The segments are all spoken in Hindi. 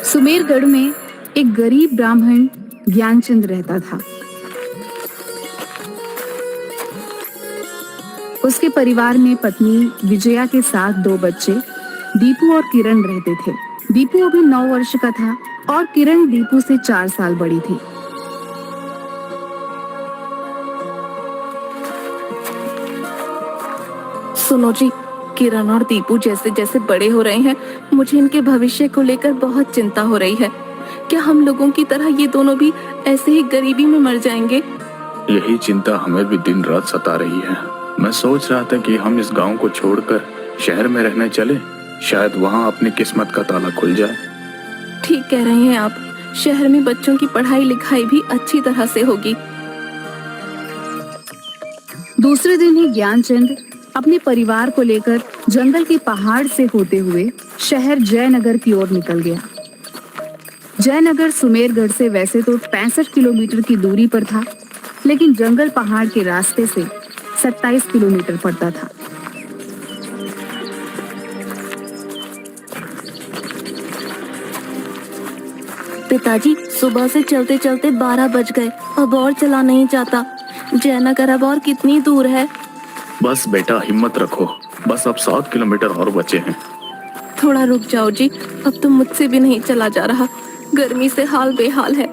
सुमेरगढ़ में एक गरीब ब्राह्मण ज्ञानचंद रहता था। उसके परिवार में पत्नी विजया के साथ 2 बच्चे दीपू और किरण रहते थे। दीपू अभी 9 वर्ष का था और किरण दीपू से 4 साल बड़ी थी। सुनो जी, किरण और दीपू जैसे जैसे बड़े हो रहे हैं, मुझे इनके भविष्य को लेकर बहुत चिंता हो रही है। क्या हम लोगों की तरह ये दोनों भी ऐसे ही गरीबी में मर जाएंगे? यही चिंता हमें भी दिन रात सता रही है। मैं सोच रहा था कि हम इस गांव को छोड़कर शहर में रहने चले, शायद वहां अपनी किस्मत का ताला खुल जाए। ठीक कह रहे हैं आप, शहर में बच्चों की पढ़ाई लिखाई भी अच्छी तरह से होगी। दूसरे दिन ही ज्ञानचंद अपने परिवार को लेकर जंगल के पहाड़ से होते हुए शहर जयनगर की ओर निकल गया। जयनगर सुमेरगढ़ से वैसे तो 65 किलोमीटर की दूरी पर था, लेकिन जंगल पहाड़ के रास्ते से 27 किलोमीटर पड़ता था। पिताजी, सुबह से चलते चलते 12 बज गए, अब और चला नहीं जाता। जयनगर अब और कितनी दूर है? बस बेटा हिम्मत रखो, बस अब 7 किलोमीटर और बचे हैं। थोड़ा रुक जाओ जी, अब तो मुझसे भी नहीं चला जा रहा। गर्मी से हाल बेहाल है।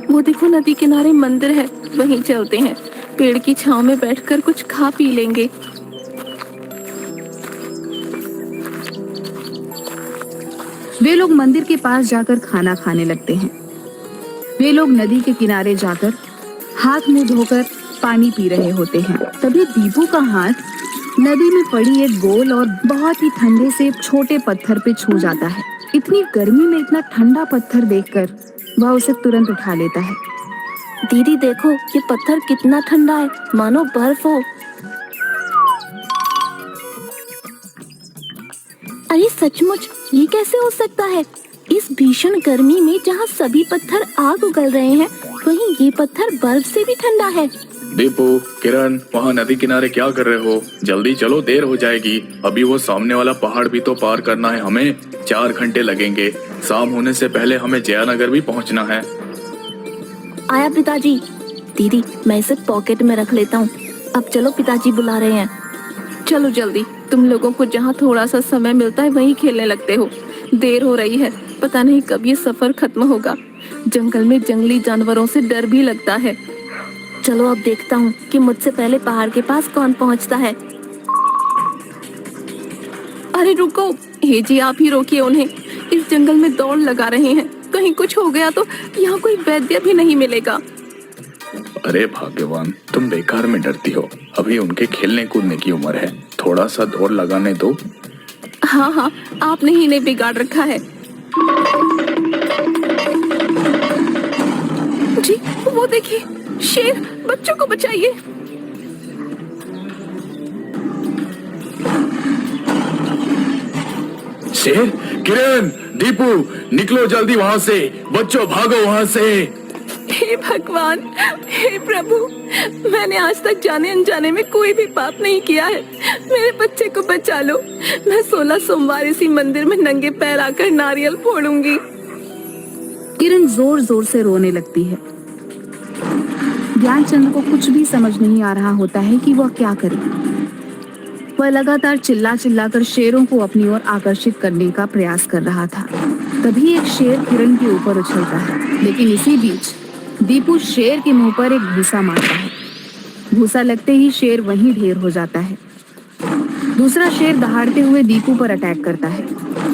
वो देखो, नदी किनारे मंदिर है, वहीं चलते हैं। पेड़ की छांव में बैठकर कुछ खा पी लेंगे। वे लोग मंदिर के पास जाकर खाना खाने लगते हैं। वे लोग नदी के किनारे जाकर हाथ मुंह धोकर पानी पी रहे होते हैं। तभी दीपू का हाथ नदी में पड़ी एक गोल और बहुत ही ठंडे से छोटे पत्थर पे छू जाता है। इतनी गर्मी में इतना ठंडा पत्थर देखकर वह उसे तुरंत उठा लेता है। दीदी देखो, ये पत्थर कितना ठंडा है, मानो बर्फ हो। अरे सचमुच, ये कैसे हो सकता है? इस भीषण गर्मी में जहाँ सभी पत्थर आग उगल रहे हैं, वहीं ये पत्थर बर्फ से भी ठंडा है। दीपू, किरण, वहाँ नदी किनारे क्या कर रहे हो? जल्दी चलो, देर हो जाएगी। अभी वो सामने वाला पहाड़ भी तो पार करना है हमें। 4 घंटे लगेंगे। शाम होने से पहले हमें जयनगर भी पहुँचना है। आया पिताजी। दीदी, मैं इसे पॉकेट में रख लेता हूँ। अब चलो, पिताजी बुला रहे हैं। चलो जल्दी, तुम लोगों को जहाँ थोड़ा सा समय मिलता है वहीं खेलने लगते हो। देर हो रही है, पता नहीं कब ये सफर खत्म होगा। जंगल में जंगली जानवरों से डर भी लगता है। चलो अब देखता हूँ कि मुझसे पहले पहाड़ के पास कौन पहुँचता है। अरे रुको, हे जी, आप ही रोकिए उन्हें। इस जंगल में दौड़ लगा रहे हैं, कहीं कुछ हो गया तो यहाँ कोई वैद्य भी नहीं मिलेगा। अरे भाग्यवान, तुम बेकार में डरती हो। अभी उनके खेलने कूदने की उम्र है, थोड़ा सा दौड़ लगाने दो। हाँ हाँ, आपने ही नहीं बिगाड़ रखा है। जी, वो देखिए, शेर, बच्चों को बचाइए। शेर, किरण, दीपू, निकलो जल्दी वहाँ से। बच्चों भागो वहाँ से। हे भगवान, हे प्रभु, मैंने आज तक जाने अनजाने में कोई भी पाप नहीं किया है। मेरे बच्चे को बचा लो। मैं 16 सोमवार इसी मंदिर में नंगे पैर आकर नारियल फोड़ूंगी। किरण जोर जोर से रोने लगती है। ज्ञानचंद को कुछ भी समझ नहीं आ रहा होता है कि वह क्या करे। वह लगातार चिल्ला चिल्ला कर शेरों को अपनी ओर आकर्षित करने का प्रयास कर रहा था। तभी एक शेर किरण के ऊपर उछलता है, लेकिन इसी बीच दीपू शेर के मुंह पर एक घूसा मारता है। घूसा लगते ही शेर वहीं ढेर हो जाता है। दूसरा शेर दहाड़ते हुए दीपू पर अटैक करता है,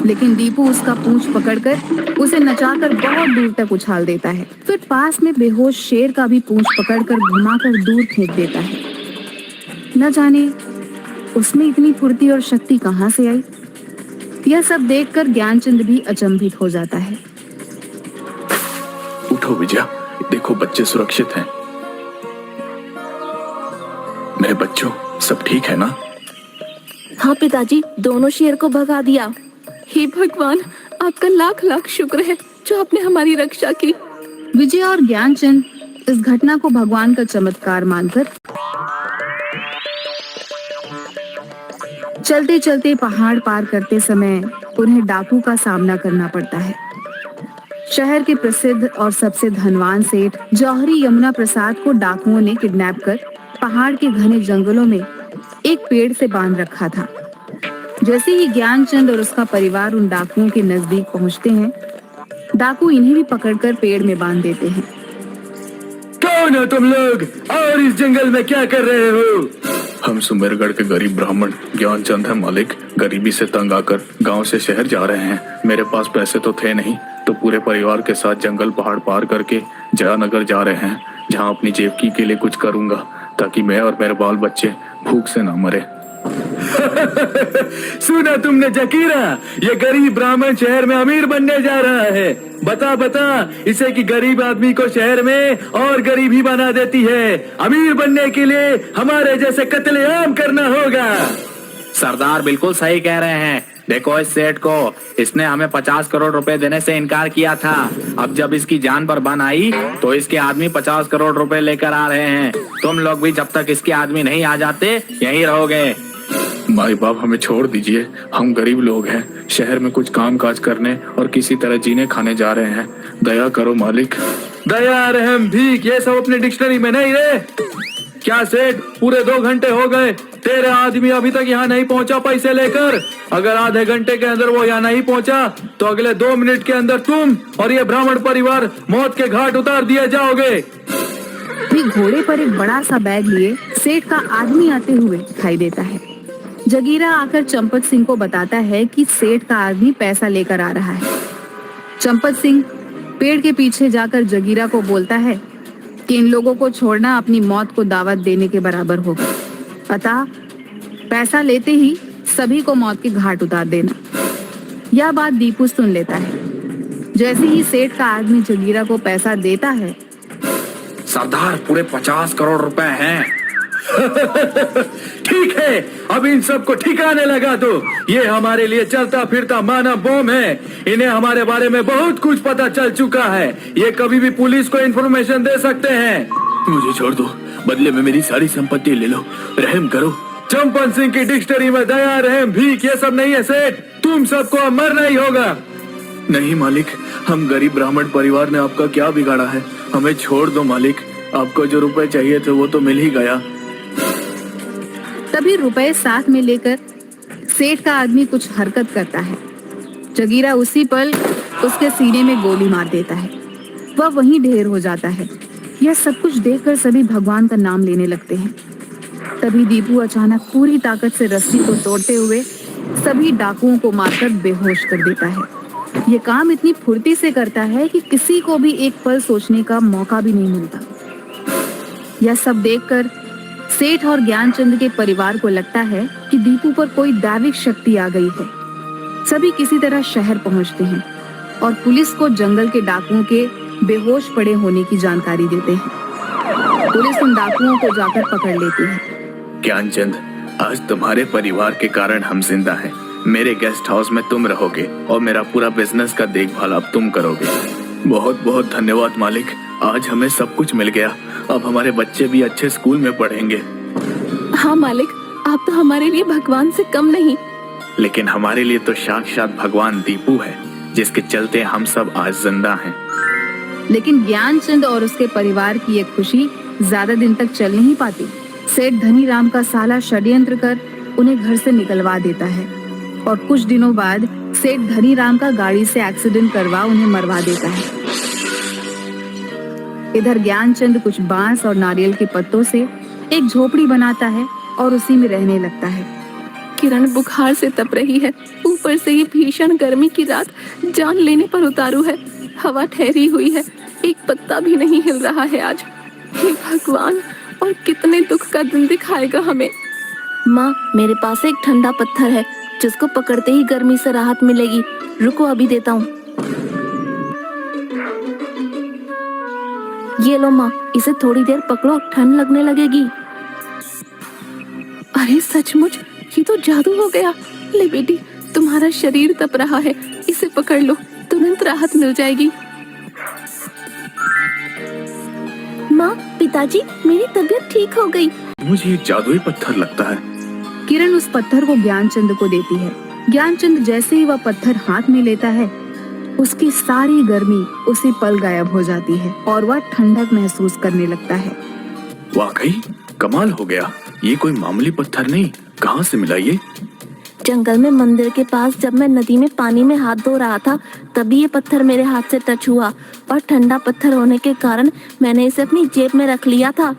लेकिन दीपू उसका पूंछ पकड़कर उसे नचाकर बहुत दूर तक उछाल देता है। फिर पास में बेहोश शेर का भी पूंछ पकड़कर घुमाकर दूर फेंक देता है। न जाने उसमें इतनी फुर्ती और शक्ति कहाँ से आई। यह सब देखकर ज्ञानचंद भी अचंभित हो जाता है। उठो विजया, देखो बच्चे सुरक्षित हैं। मेरे बच्चों, सब ठीक है ना? हाँ पिताजी, दोनों शेर को भगा दिया। हे भगवान, आपका लाख लाख शुक्र है जो आपने हमारी रक्षा की। विजय और ज्ञानचंद इस घटना को भगवान का चमत्कार मानकर चलते चलते पहाड़ पार करते समय उन्हें डाकू का सामना करना पड़ता है। शहर के प्रसिद्ध और सबसे धनवान सेठ जौहरी यमुना प्रसाद को डाकुओं ने किडनैप कर पहाड़ के घने जंगलों में एक पेड़ से बांध रखा था। जैसे ही ज्ञानचंद और उसका परिवार उन डाकुओं के नजदीक पहुंचते हैं, डाकू इन्हें भी पकड़कर पेड़ में बांध देते हैं। कौन हो तुम लोग और इस जंगल में क्या कर रहे हो? हम सुमेरगढ़ के गरीब ब्राह्मण ज्ञानचंद है मालिक। गरीबी से तंग आकर गांव से शहर जा रहे हैं। मेरे पास पैसे तो थे नहीं, तो पूरे परिवार के साथ जंगल पहाड़ पार करके जयानगर जा रहे हैं, जहां अपनी जेबकी के लिए कुछ करूंगा ताकि मैं और मेरे बाल बच्चे भूख से ना मरे। सुना तुमने जकीरा, ये गरीब ब्राह्मण शहर में अमीर बनने जा रहा है। बता बता इसे कि गरीब आदमी को शहर में और गरीब ही बना देती है। अमीर बनने के लिए हमारे जैसे कत्लेआम करना होगा। सरदार बिल्कुल सही कह रहे हैं। देखो इस सेठ को, इसने हमें 50 करोड़ रुपए देने से इनकार किया था। अब जब इसकी जान पर बन आई तो इसके आदमी 50 करोड़ रुपए लेकर आ रहे हैं। तुम लोग भी जब तक इसके आदमी नहीं आ जाते यहीं रहोगे। माई बाप हमें छोड़ दीजिए, हम गरीब लोग हैं, शहर में कुछ काम काज करने और किसी तरह जीने खाने जा रहे हैं। दया करो मालिक। दया रहम भीख ये सब अपने डिक्शनरी में नहीं रहे। क्या सेठ, पूरे 2 घंटे हो गए, तेरे आदमी अभी तक यहाँ नहीं पहुँचा पैसे लेकर। अगर आधे घंटे के अंदर वो यहाँ नहीं पहुँचा तो अगले 2 मिनट के अंदर तुम और ये ब्राह्मण परिवार मौत के घाट उतार दिए जाओगे। भी घोड़े पर एक बड़ा सा बैग लिए सेठ का आदमी आते हुए दिखाई देता है। जगीरा आकर चंपत सिंह को बताता है कि सेठ का आदमी पैसा लेकर आ रहा है। चंपत सिंह पेड़ के पीछे जाकर जगीरा को बोलता है कि इन लोगों को छोड़ना अपनी मौत को दावत देने के बराबर होगा, अतः पैसा लेते ही सभी को मौत के घाट उतार देना। यह बात दीपू सुन लेता है। जैसे ही सेठ का आदमी जगीरा को पैसा देता है, सरदार पूरे 50 करोड़ रुपए हैं। ठीक है, अब इन सबको ठिकाने लगा दो। ये हमारे लिए चलता फिरता मानव बम है। इन्हें हमारे बारे में बहुत कुछ पता चल चुका है। ये कभी भी पुलिस को इन्फॉर्मेशन दे सकते हैं। मुझे छोड़ दो, बदले में मेरी सारी संपत्ति ले लो, रहम करो। चंपन सिंह की डिक्शनरी में दया रहम भीख ये सब नहीं है सेठ। तुम सबको अब मरना ही होगा। नहीं मालिक, हम गरीब ब्राह्मण परिवार ने आपका क्या बिगाड़ा है, हमें छोड़ दो मालिक। आपको जो रुपए चाहिए थे वो तो मिल ही गया। तभी रुपए साथ में लेकर सेठ का आदमी कुछ हरकत करता है। जगीरा उसी पल उसके सीने में गोली मार देता है। वह वहीं ढेर हो जाता है। यह सब कुछ देखकर सभी भगवान का नाम लेने लगते हैं। तभी दीपू अचानक पूरी ताकत से रस्सी को तोड़ते हुए सभी डाकुओं को मारकर बेहोश कर देता है। ये काम इतनी फुर्ती से करता है कि किसी को भी एक पल सोचने का मौका भी नहीं मिलता। यह सब देखकर सेठ और ज्ञानचंद के परिवार को लगता है कि दीपू पर कोई दैविक शक्ति आ गई है। सभी किसी तरह शहर पहुंचते हैं और पुलिस को जंगल के डाकुओं के बेहोश पड़े होने की जानकारी देते हैं। पुलिस उन डाकुओं को जाकर पकड़ लेती है। ज्ञानचंद, आज तुम्हारे परिवार के कारण हम जिंदा हैं। मेरे गेस्ट हाउस में तुम रहोगे और मेरा पूरा बिजनेस का देखभाल अब तुम करोगे। बहुत बहुत धन्यवाद मालिक, आज हमें सब कुछ मिल गया। अब हमारे बच्चे भी अच्छे स्कूल में पढ़ेंगे। हाँ मालिक, आप तो हमारे लिए भगवान से कम नहीं। लेकिन हमारे लिए तो साक्षात भगवान दीपू है, जिसके चलते हम सब आज जिंदा हैं। लेकिन ज्ञानचंद और उसके परिवार की ये खुशी ज्यादा दिन तक चल नहीं पाती। सेठ धनीराम का साला षड्यंत्र कर उन्हें घर से निकलवा देता है और कुछ दिनों बाद सेठ धनीराम का गाड़ी से एक्सीडेंट करवा उन्हें मरवा देता है। इधर ज्ञानचंद कुछ बांस और नारियल के पत्तों से एक झोपड़ी बनाता है और उसी में रहने लगता है। किरण बुखार से तप रही है, ऊपर से ये भीषण गर्मी की रात जान लेने पर उतारू है। हवा ठहरी हुई है, एक पत्ता भी नहीं हिल रहा है आज। हे भगवान, और कितने दुख का दिन दिखाएगा हमें। माँ, मेरे पास एक ठंडा पत्थर है जिसको पकड़ते ही गर्मी से राहत मिलेगी। रुको, अभी देता हूँ। ये लो माँ, इसे थोड़ी देर पकड़ो, ठंड लगने लगेगी। अरे सचमुच, ये तो जादू हो गया। ले बेटी, तुम्हारा शरीर तप रहा है, इसे पकड़ लो, तुरंत राहत मिल जाएगी। माँ, पिताजी, मेरी तबीयत ठीक हो गई। मुझे एक जादुई पत्थर लगता है। किरण उस पत्थर को ज्ञानचंद को देती है। ज्ञानचंद जैसे ही वह पत्थर हाथ में लेता है, उसकी सारी गर्मी उसी पल गायब हो जाती है और वह ठंडक महसूस करने लगता है। वाकई कमाल हो गया। ये कोई मामूली पत्थर नहीं। कहाँ से मिला ये? जंगल में मंदिर के पास जब मैं नदी में पानी में हाथ धो रहा था, तभी ये पत्थर मेरे हाथ से टच हुआ और ठंडा पत्थर होने के कारण मैंने इसे अपनी जेब में रख लिया था।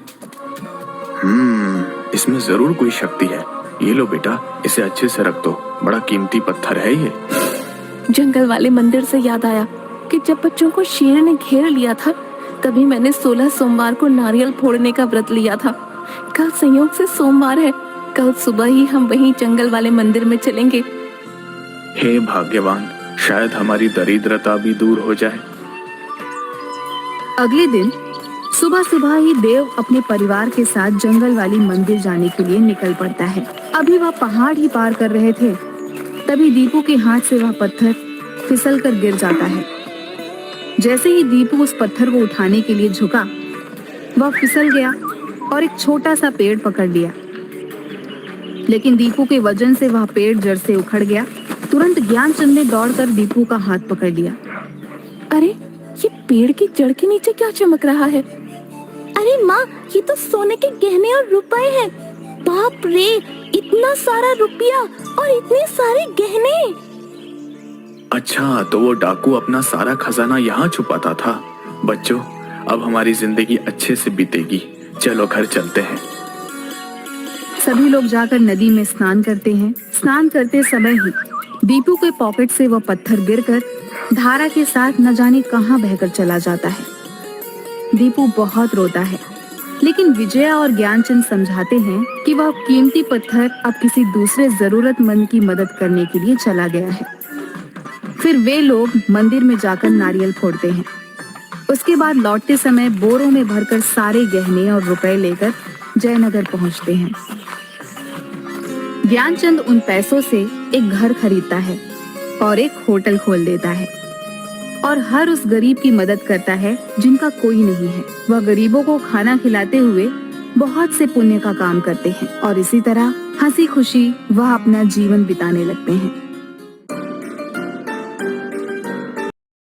इसमें जरूर कोई शक्ति है। ये लो बेटा, इसे अच्छे से रख दो। बड़ा कीमती पत्थर है ये। जंगल वाले मंदिर से याद आया कि जब बच्चों को शेर ने घेर लिया था, तभी मैंने 16 सोमवार को नारियल फोड़ने का व्रत लिया था। कल संयोग से सोमवार है। कल सुबह ही हम वहीं जंगल वाले मंदिर में चलेंगे। हे भाग्यवान, शायद हमारी दरिद्रता भी दूर हो जाए। अगले दिन सुबह सुबह ही देव अपने परिवार के साथ जंगल वाली मंदिर जाने के लिए निकल पड़ता है। अभी वह पहाड़ ही पार कर रहे थे, तभी दीपू के हाथ से वह पत्थर फिसल कर गिर जाता है। जैसे ही दीपू उस पत्थर को उठाने के लिए झुका, वह फिसल गया और एक छोटा सा पेड़ पकड़ लिया। लेकिन दीपू के वजन से वह पेड़ जड़ से उखड़ गया। तुरंत ज्ञानचंद ने दौड़कर दीपू का हाथ पकड़ लिया। अरे, ये पेड़ की जड़ के नीचे क्या चमक रहा है? अरे माँ, ये तो सोने के गहने और रुपए हैं। बाप रे, इतना सारा रुपया और इतने सारे गहने। अच्छा, तो वो डाकू अपना सारा खजाना यहाँ छुपाता था। बच्चों, अब हमारी जिंदगी अच्छे से बीतेगी। चलो घर चलते हैं। सभी लोग जाकर नदी में स्नान करते हैं। स्नान करते समय ही दीपू के पॉकेट से वह पत्थर गिरकर धारा के साथ न जाने कहां बहकर चला जाता है। दीपू बहुत रोता है, लेकिन विजया और ज्ञानचंद समझाते हैं कि वह कीमती पत्थर अब किसी दूसरे जरूरतमंद की मदद करने के लिए चला गया है। फिर वे लोग मंदिर में जाकर नारियल फोड़ते हैं। उसके बाद लौटते समय बोरों में भरकर सारे गहने और रुपए लेकर जयनगर पहुंचते हैं। ज्ञानचंद उन पैसों से एक घर खरीदता है और एक होटल खोल देता है और हर उस गरीब की मदद करता है जिनका कोई नहीं है। वह गरीबों को खाना खिलाते हुए बहुत से पुण्य का काम करते हैं और इसी तरह हंसी खुशी वह अपना जीवन बिताने लगते हैं।